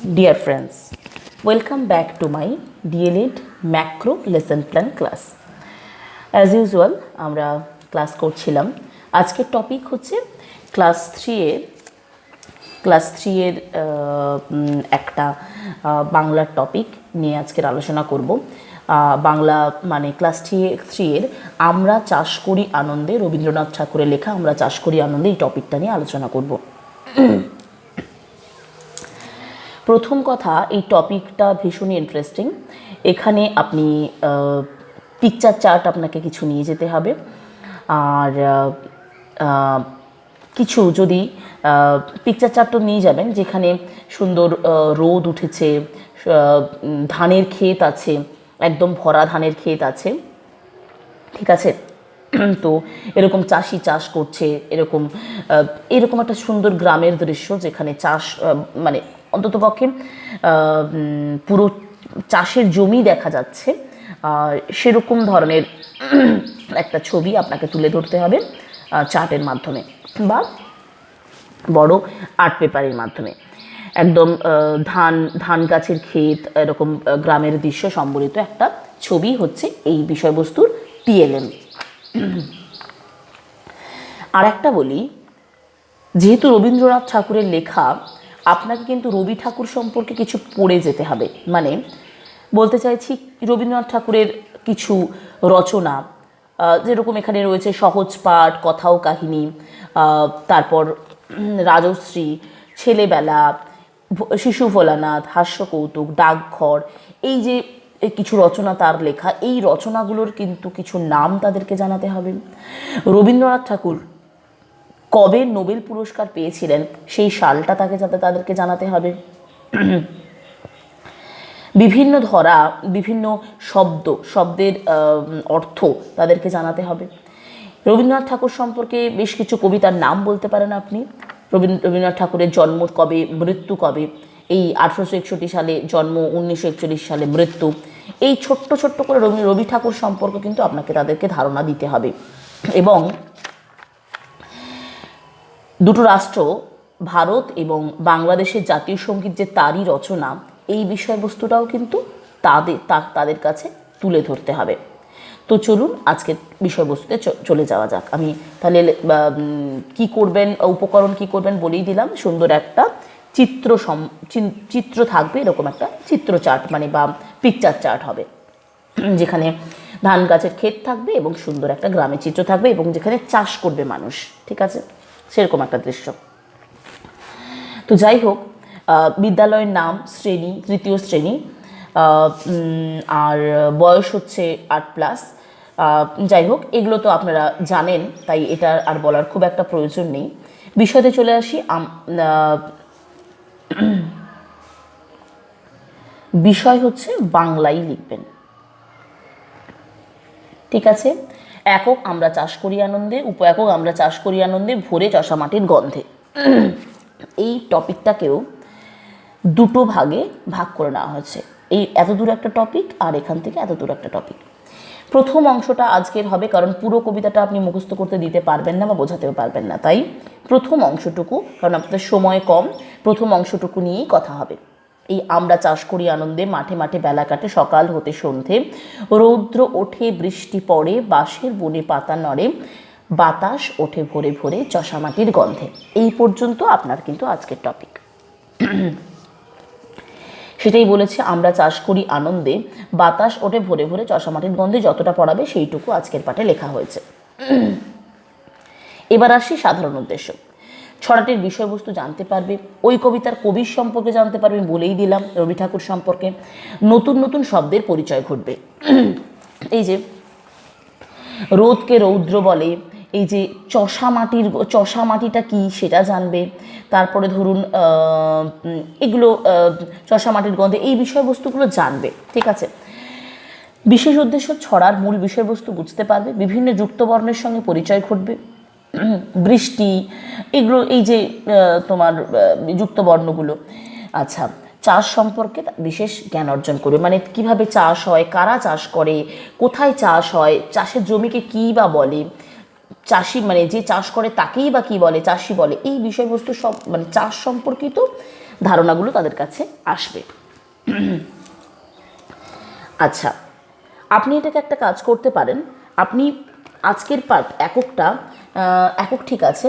Dear friends, welcome back to my dled macro lesson plan class. As usual, আমরা class করছিলাম। আজকের topic হচ্ছে class 3 এর একটা বাংলার টপিক নিয়ে আজকের আলোচনা করব। বাংলা মানে ক্লাস 3 এর আমরা চাষ করি আনন্দে, রবীন্দ্রনাথ ঠাকুরের লেখা আমরা চাষ করি আনন্দে, এই টপিকটা নিয়ে আলোচনা করব। প্রথম কথা, এই টপিকটা ভীষণই ইন্টারেস্টিং। এখানে আপনি পিকচার চার্ট আপনাকে কিছু নিয়ে যেতে হবে, আর কিছু যদি পিকচার চার্টও নিয়ে যাবেন যেখানে সুন্দর রোদ উঠেছে, ধানের ক্ষেত আছে, একদম ভরা ধানের ক্ষেত আছে, ঠিক আছে। তো এরকম চাষি চাষ করছে, এরকম একটা সুন্দর গ্রামের দৃশ্য যেখানে চাষ মানে অন্ততপক্ষে পুরো চাষের জমি দেখা যাচ্ছে, সেরকম ধরনের একটা ছবি আপনাকে তুলে ধরতে হবে চার্টের মাধ্যমে বা বড় আর্ট পেপারের মাধ্যমে। একদম ধান গাছের ক্ষেত, এরকম গ্রামের দৃশ্য সম্বলিত একটা ছবি হচ্ছে এই বিষয়বস্তুর টিএলএম। আর একটা বলি, যেহেতু রবীন্দ্রনাথ ঠাকুরের লেখা, আপনাকে কিন্তু রবি ঠাকুর সম্পর্কে কিছু পড়ে যেতে হবে। মানে বলতে চাইছি, রবীন্দ্রনাথ ঠাকুরের কিছু রচনা যেরকম এখানে রয়েছে সহজ পাঠ, কথা ও কাহিনী, তারপর রাজশ্রী, ছেলেবেলা, শিশু ভোলানাথ, হাস্য কৌতুক, ডাকঘর, এই যে কিছু রচনা তার লেখা, এই রচনাগুলোর কিন্তু কিছু নাম তাদেরকে জানাতে হবে। রবীন্দ্রনাথ ঠাকুর কবে নোবেল পুরস্কার পেয়েছিলেন সেই সালটা তাদেরকে জানাতে হবে। বিভিন্ন ধারা, বিভিন্ন শব্দের অর্থ তাদেরকে জানাতে হবে। রবীন্দ্রনাথ ঠাকুর সম্পর্কে বেশ কিছু কবিতার নাম বলতে পারেন আপনি। রবীন্দ্রনাথ ঠাকুরের জন্ম কবে, মৃত্যু কবে, এই 1861 সালে জন্ম, 1941 সালে মৃত্যু, এই ছোট্ট ছোট্ট করে রবি ঠাকুর সম্পর্কে কিন্তু আপনাকে তাদেরকে ধারণা দিতে হবে। এবং দুটো রাষ্ট্র, ভারত এবং বাংলাদেশের জাতীয় সঙ্গীত যে তারই রচনা, এই বিষয়বস্তুটাও কিন্তু তাদের কাছে তুলে ধরতে হবে। তো চলুন আজকের বিষয়বস্তুতে চলে যাওয়া যাক। আমি তাহলে কি করবেন, উপকরণ কি করবেন বলেই দিলাম। সুন্দর একটা চিত্র থাকবে, এরকম একটা চিত্র চার্ট মানে বা পিকচার চার্ট হবে, যেখানে ধান গাছের ক্ষেত থাকবে এবং সুন্দর একটা গ্রামের চিত্র থাকবে এবং যেখানে চাষ করবে মানুষ, ঠিক আছে, সেরকম একটা দৃশ্য। তো যাই হোক, বিদ্যালয়ের নাম, শ্রেণী, 3য় শ্রেণী, আর বয়স হচ্ছে 8+। যাই হোক, এগুলো তো আপনারা জানেন, তাই এটা আর বলার খুব একটা প্রয়োজন নেই। বিষয়তে চলে আসি। বিষয় হচ্ছে বাংলায় লিখবেন, ঠিক আছে। একক আমরা চাষ করি আনন্দে, উপ-একক আমরা চাষ করি আনন্দে, ভোরে চষা মাটির গন্ধে। এই টপিকটাকেও দুটো ভাগে ভাগ করে নেওয়া হয়েছে। এই এত দূর একটা টপিক আর এখান থেকে এত দূর একটা টপিক। প্রথম অংশটা আজকের হবে, কারণ পুরো কবিতাটা আপনি মুখস্থ করতে দিতে পারবেন না বা বোঝাতেও পারবেন না, তাই প্রথম অংশটুকু, কারণ আপনাদের সময় কম, প্রথম অংশটুকু নিয়েই কথা হবে। এই আমরা চাষ করি আনন্দে, মাঠে মাঠে বেলা কাটে সকাল হতে সন্ধে, রৌদ্র ওঠে বৃষ্টি পড়ে, বাঁশের বনে পাতা নড়ে, বাতাস ওঠে ভোরে ভোরে চষা মাটির গন্ধে। এই পর্যন্ত আপনার কিন্তু আজকের টপিক। সেটাই বলেছে, আমরা চাষ করি আনন্দে, বাতাস ওঠে ভোরে ভোরে চষা মাটির গন্ধে, যতটা পড়াবে সেইটুকু আজকের পাঠে লেখা হয়েছে। এবার আসি সাধারণ উদ্দেশ্য। ছড়াটির বিষয়বস্তু জানতে পারবে, ওই কবিতার কবির সম্পর্কে জানতে পারবে, বলেই দিলাম রবি ঠাকুর সম্পর্কে। নতুন নতুন শব্দের পরিচয় ঘটবে। এই যে রোদকে রৌদ্র বলে, এই যে চষা মাটিটা কি সেটা জানবে। তারপরে ধরুন এগুলো চষা মাটির গন্ধে, এই বিষয়বস্তুগুলো জানবে, ঠিক আছে। বিশেষ উদ্দেশ্য ছড়ার মূল বিষয়বস্তু বুঝতে পারবে, বিভিন্ন যুক্তবর্ণের সঙ্গে পরিচয় ঘটবে, বৃষ্টি, এগুলো এই যে তোমার যুক্তবর্ণগুলো। আচ্ছা, চাষ সম্পর্কে বিশেষ জ্ঞান অর্জন করবে, মানে কিভাবে চাষ হয়, কারা চাষ করে, কোথায় চাষ হয়, চাষের জমিকে কী বা বলে, চাষি মানে যে চাষ করে তাকেই বা কী বলে, চাষি বলে, এই বিষয়বস্তু সব মানে চাষ সম্পর্কিত ধারণাগুলো তাদের কাছে আসবে। আচ্ছা, আপনি এটাকে একটা কাজ করতে পারেন। আপনি আজকের পার্ট একক ঠিক আছে,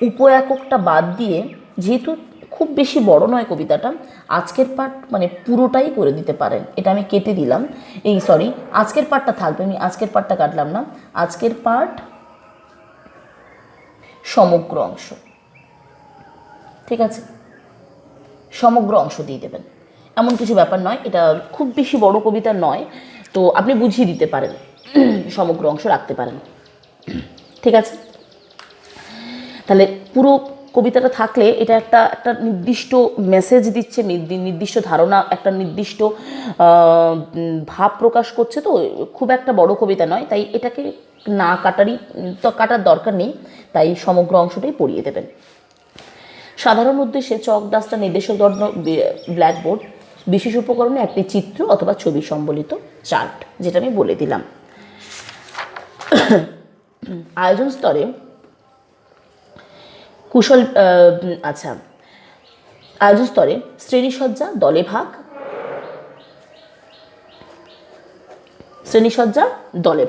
উপ এককটা বাদ দিয়ে, যেহেতু খুব বেশি বড় নয় কবিতাটা, আজকের পার্ট মানে পুরোটাই করে দিতে পারেন। এটা আমি কেটে দিলাম, আজকের পার্টটা থাকবে, আমি আজকের পার্টটা কাটলাম না। আজকের পার্ট সমগ্র অংশ, ঠিক আছে, সমগ্র অংশ দিয়ে দেবেন। এমন কিছু ব্যাপার নয়, এটা খুব বেশি বড় কবিতা নয়, তো আপনি বুঝিয়ে দিতে পারেন, সমগ্র অংশ রাখতে পারেন, ঠিক আছে। তাহলে পুরো কবিতাটা থাকলে এটা একটা একটা নির্দিষ্ট মেসেজ দিচ্ছে, নির্দিষ্ট ধারণা, একটা নির্দিষ্ট ভাব প্রকাশ করছে, তো খুব একটা বড় কবিতা নয়, তাই এটাকে না কাটার দরকার নেই, তাই সমগ্র অংশটাই পড়িয়ে দেবেন। সাধারণ উদ্দেশ্যে চক, ডাস্টার, নির্দেশক যন্ত্র, ব্ল্যাকবোর্ড, বিশেষ উপকরণে একটি চিত্র অথবা ছবি সম্বলিত চার্ট, যেটা আমি বলে দিলাম। আয়োজন স্তরে আয়োজন স্তরে শ্রেণীসজ্জা দলে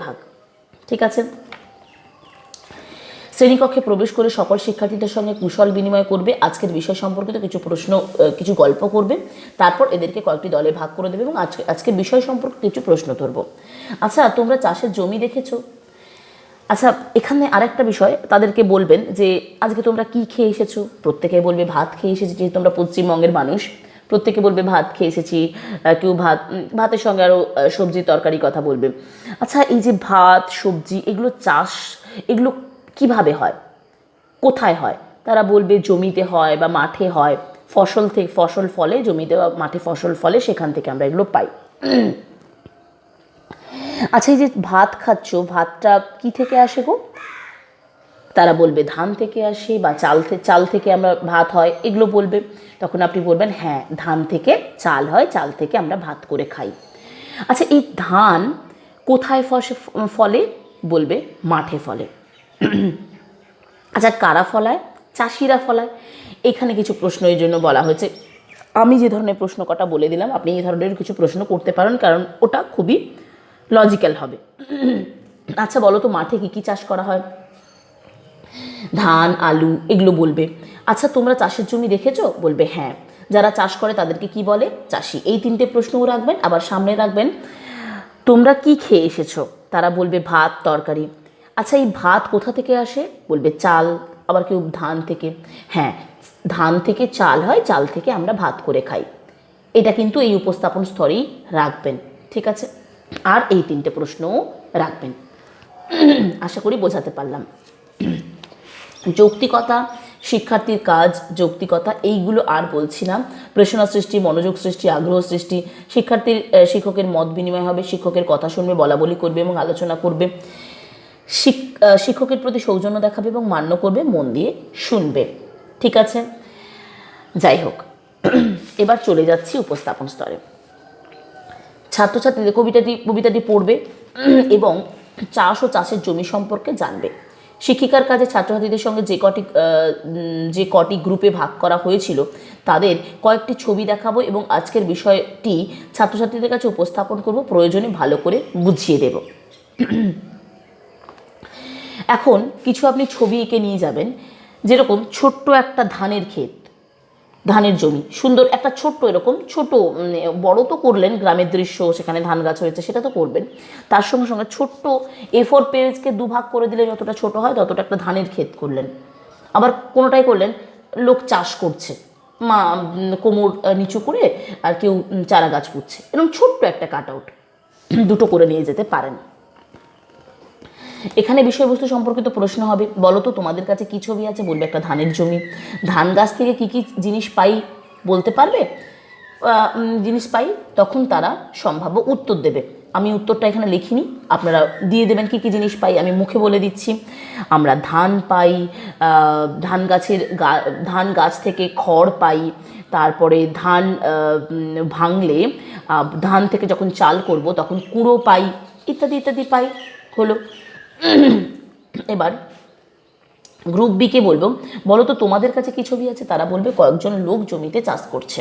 ভাগ, ঠিক আছে। শ্রেণীকক্ষে প্রবেশ করে সকল শিক্ষার্থীদের সঙ্গে কুশল বিনিময় করবে, আজকের বিষয় সম্পর্কিত কিছু গল্প করবে, তারপর এদেরকে কয়েকটি দলে ভাগ করে দেবে এবং আজকের বিষয় সম্পর্কে কিছু প্রশ্ন ধরবো। আচ্ছা, তোমরা চাষের জমি দেখেছো? আচ্ছা, এখানে আরেকটা বিষয়, তাদেরকে বলবেন যে আজকে তোমরা কি খেয়ে এসেছো? প্রত্যেকে বলবে ভাত খেয়ে এসেছি, যেহেতু তোমরা পশ্চিমবঙ্গের মানুষ, প্রত্যেকে বলবে ভাত খেয়ে এসেছি, কেউ ভাতের সঙ্গে আরও সবজি তরকারি কথা বলবে। আচ্ছা, এই যে ভাত, সবজি, এগুলো চাষ, এগুলো কিভাবে হয়, কোথায় হয়? তারা বলবে জমিতে হয় বা মাঠে হয়, ফসল ফলে, জমিতে বা মাঠে ফসল ফলে, সেখান থেকে আমরা এগুলো পাই। আচ্ছা, এই যে ভাত খাচ্ছ, ভাতটা কি থেকে আসে গো? তারা বলবে ধান থেকে আসে বা চাল থেকে আমরা ভাত হয়, এগুলো বলবে। তখন আপনি বলবেন হ্যাঁ, ধান থেকে চাল হয়, চাল থেকে আমরা ভাত করে খাই। আচ্ছা, এই ধান কোথায় ফলে? বলবে মাঠে ফলে। আচ্ছা, কারা ফলায়? চাষিরা ফলায়। এখানে কিছু প্রশ্ন এই জন্য বলা হয়েছে, আমি যে ধরনের প্রশ্ন কটা বলে দিলাম, আপনি এই ধরনের কিছু প্রশ্ন করতে পারেন, কারণ ওটা খুবই লজিক্যাল হবে। আচ্ছা, বলো তো মাঠে কী কী চাষ করা হয়? ধান, আলু, এগুলো বলবে। আচ্ছা, তোমরা চাষের জমি দেখেছো? বলবে হ্যাঁ। যারা চাষ করে তাদেরকে কি বলে? চাষি। এই তিনটে প্রশ্নও রাখবেন, আবার সামনে রাখবেন তোমরা কি খেয়ে এসেছো? তারা বলবে ভাত, তরকারি। আচ্ছা, এই ভাত কোথা থেকে আসে? বলবে চাল, আবার কেউ ধান থেকে। হ্যাঁ, ধান থেকে চাল হয়, চাল থেকে আমরা ভাত করে খাই। এটা কিন্তু এই উপস্থাপন স্তরেই রাখবেন, ঠিক আছে। আর এই তিনটে প্রশ্নও রাখবেন। আশা করি বোঝাতে পারলাম। যৌক্তিকতা, শিক্ষার্থীর কাজ, যৌক্তিকতা, এইগুলো আর বলছি না। প্রেরণা সৃষ্টি, মনোযোগ সৃষ্টি, আগ্রহ সৃষ্টি, শিক্ষকের মত বিনিময় হবে, শিক্ষকের কথা শুনবে, বলাবলি করবে এবং আলোচনা করবে, শিক্ষকের প্রতি সৌজন্য দেখাবে এবং মান্য করবে, মন দিয়ে শুনবে, ঠিক আছে। যাই হোক, এবার চলে যাচ্ছি উপস্থাপন স্তরে। ছাত্রছাত্রীদের কবিতাটি পড়বে এবং চাষ ও চাষের জমি সম্পর্কে জানবে। শিক্ষিকার কাজে ছাত্রছাত্রীদের সঙ্গে যে কটি গ্রুপে ভাগ করা হয়েছিল তাদের কয়েকটি ছবি দেখাবো এবং আজকের বিষয়টি ছাত্রছাত্রীদের কাছে উপস্থাপন করব, প্রয়োজনে ভালো করে বুঝিয়ে দেব। এখন কিছু আপনি ছবি এঁকে নিয়ে যাবেন, যেরকম ছোট্ট একটা ধানের ক্ষেত, ধানের জমি, সুন্দর একটা ছোট্ট, এরকম ছোট, বড় তো করলেন, গ্রামের দৃশ্য, সেখানে ধান গাছ হয়েছে, সেটা তো করবেন। তার সঙ্গে সঙ্গে ছোট্ট A4 পেজকে দুভাগ করে দিলে যতটা ছোট হয় ততটা একটা ধানের ক্ষেত করলেন। আবার কোনোটাই করলেন লোক চাষ করছে, কোমর নিচু করে, আর কেউ চারা গাছ পুঁতছে, এরকম ছোট্ট একটা কাট আউট দুটো করে নিয়ে যেতে পারেন। এখানে বিষয়বস্তু সম্পর্কিত প্রশ্ন হবে, বলো তো তোমাদের কাছে কি ছবি আছে? বলবে একটা ধানের জমি। ধান গাছ থেকে কি কি জিনিস পাই বলতে পারবে? জিনিস পাই, তখন তারা সম্ভাব্য উত্তর দেবে। আমি উত্তরটা এখানে লিখিনি, আপনারা দিয়ে দেবেন কি কি জিনিস পাই, আমি মুখে বলে দিচ্ছি। আমরা ধান পাই, ধান গাছ থেকে খড় পাই, তারপরে ধান ভাঙলে, ধান থেকে যখন চাল করব তখন কুড়ো পাই, ইত্যাদি ইত্যাদি পাই। হলো। এবার গ্রুপ বিকে বলবো, বলো তো তোমাদের কাছে কি ছবি আছে? তারা বলবে কয়েকজন লোক জমিতে চাষ করছে।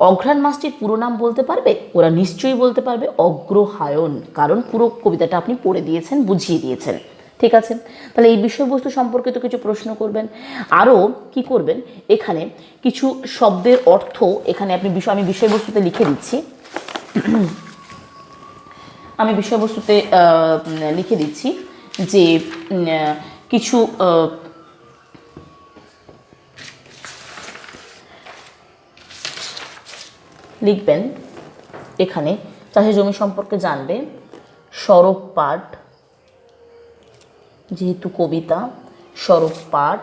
অঘ্রাণ মাসটির পুরো নাম বলতে পারবে? ওরা নিশ্চয়ই বলতে পারবে, অগ্রহায়ণ, কারণ পুরো কবিতাটা আপনি পড়ে দিয়েছেন, বুঝিয়ে দিয়েছেন। ঠিক আছে, তাহলে এই বিষয়বস্তু সম্পর্কিত কিছু প্রশ্ন করবেন। আরও কি করবেন, এখানে কিছু শব্দের অর্থ এখানে আপনি আমি বিষয়বস্তুতে লিখে দিচ্ছি, আমি বিষয়বস্তুতে লিখে দিচ্ছি যে কিছু লিখবেন এখানে চাষের জমি সম্পর্কে জানবে, সরব পাঠ, যেহেতু কবিতা, সরব পাঠ,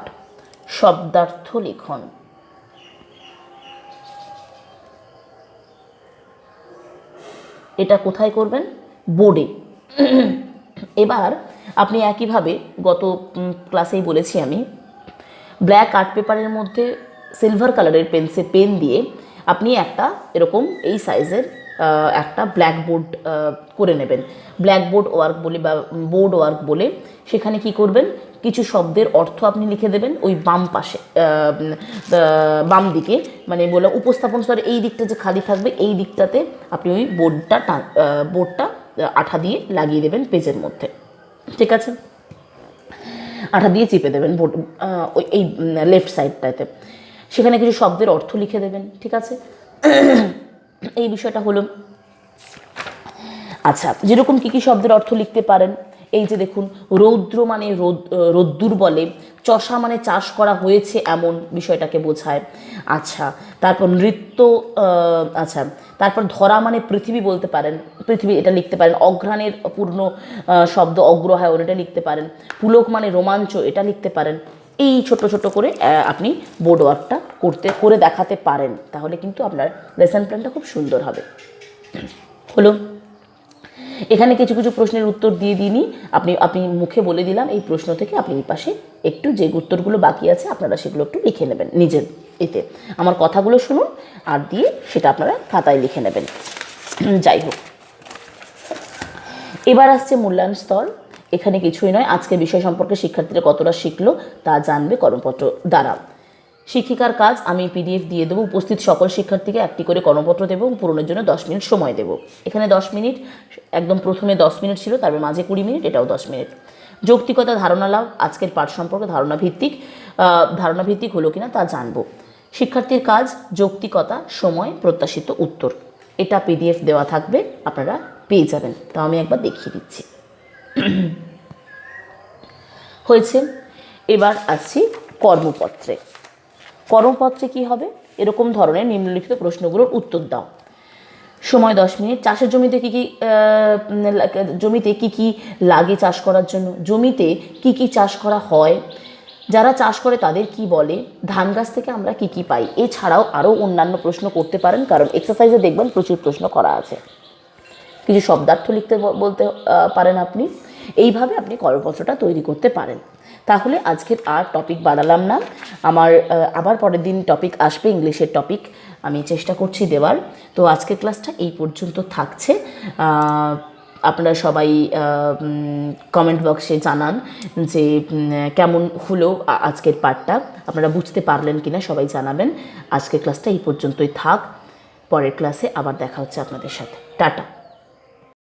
শব্দার্থ লিখন। এটা কোথায় করবেন? বোর্ডে। এবার আপনি একইভাবে গত ক্লাসেই বলেছি আমি, ব্ল্যাক আর্ট পেপারের মধ্যে সিলভার কালারের পেন দিয়ে আপনি একটা এরকম এই সাইজের একটা ব্ল্যাকবোর্ড করে নেবেন। ব্ল্যাকবোর্ড ওয়ার্ক বলে বা বোর্ড ওয়ার্ক বলে, সেখানে কি করবেন, কিছু শব্দের অর্থ আপনি লিখে দেবেন ওই বাম পাশে, বাম দিকে, মানে বলে উপস্থাপন স্তরে এই দিকটা যে খালি থাকবে এই দিকটাতে আপনি ওই বোর্ডটা আঠা দিয়ে লাগিয়ে দেবেন পেজের মধ্যে। ঠিক আছে, আঠা দিয়ে চেপে দেবেন বোর্ড ওই এই লেফট সাইডটাতে, সেখানে কিছু শব্দের অর্থ লিখে দেবেন। ঠিক আছে, এই বিষয়টা হলো। আচ্ছা, যেরকম কী কী শব্দের অর্থ লিখতে পারেন, এই যে দেখুন, রৌদ্র মানে রোদ্দুর বলে, চষা মানে চাষ করা হয়েছে এমন বিষয়টাকে বোঝায়। আচ্ছা, তারপর নৃত্য, আচ্ছা, তারপর ধরা মানে পৃথিবী বলতে পারেন, পৃথিবী এটা লিখতে পারেন। অঘ্রাণের পূর্ণ শব্দ অগ্রহায়ণ, এটা লিখতে পারেন। পুলক মানে রোমাঞ্চ, এটা লিখতে পারেন। এই ছোট ছোট করে আপনি বোর্ড ওয়ার্কটা করে দেখাতে পারেন, তাহলে কিন্তু আপনার লেসন প্ল্যানটা খুব সুন্দর হবে। হলো, এখানে কিছু কিছু প্রশ্নের উত্তর দিয়ে দিইনি, আপনি মুখে বলে দিলাম এই প্রশ্ন থেকে আপনি এই পাশে একটু যে উত্তরগুলো বাকি আছে আপনারা সেগুলো একটু লিখে নেবেন নিজের এতে, আমার কথাগুলো শুনুন আর দিয়ে সেটা আপনারা খাতায় লিখে নেবেন। যাই হোক, এবার আসছে মূল্যায়ন স্তর। এখানে কিছুই নয়, আজকের বিষয় সম্পর্কে শিক্ষার্থীরা কতটা শিখলো তা জানবে কর্মপত্র দ্বারা। শিক্ষিকার কাজ, আমি পিডিএফ দিয়ে দেবো, উপস্থিত সকল শিক্ষার্থীকে একটি করে কর্মপত্র দেবো এবং পূরণের জন্য 10 মিনিট সময় দেবো। এখানে 10 মিনিট, একদম প্রথমে 10 মিনিট ছিল, তারপর মাঝে 20 মিনিট, এটাও 10 মিনিট। যৌক্তিকতা ধারণা লাভ, আজকের পাঠ সম্পর্কে ধারণা ভিত্তিক হলো কিনা তা জানবো। শিক্ষার্থীর কাজ যৌক্তিকতা, সময়, প্রত্যাশিত উত্তর, এটা পিডিএফ দেওয়া থাকবে, আপনারা পেয়ে যাবেন। তো আমি একবার দেখিয়ে দিচ্ছি। হয়েছে, এবার আসছি কর্মপত্রে। কর্মপত্রে কি হবে, এরকম ধরনের নিম্নলিখিত প্রশ্নগুলোর উত্তর দাও। সময় 10 মিনিট। চাষের জমিতে কি কি লাগে চাষ করার জন্য? জমিতে কি কি চাষ করা হয়? যারা চাষ করে তাদের কি বলে? ধান গাছ থেকে আমরা কি কি পাই? এছাড়াও আরও অন্যান্য প্রশ্ন করতে পারেন, কারণ এক্সারসাইজে দেখবেন প্রচুর প্রশ্ন করা আছে। কিছু শব্দার্থ লিখতে বলতে পারেন আপনি। এইভাবে আপনি কর্মপত্রটা তৈরি করতে পারেন। তাহলে আজকের আর টপিক বাড়ালাম না, আমার আবার পরের দিন টপিক আসবে, ইংলিশের টপিক আমি চেষ্টা করছি দেওয়ার। তো আজকের ক্লাসটা এই পর্যন্ত থাকছে। আপনারা সবাই কমেন্ট বক্সে জানান যে কেমন হলো আজকের পার্টটা, আপনারা বুঝতে পারলেন কিনা সবাই জানাবেন। আজকের ক্লাসটা এই পর্যন্তই থাক, পরের ক্লাসে আবার দেখা হচ্ছে আপনাদের সাথে। টাটা।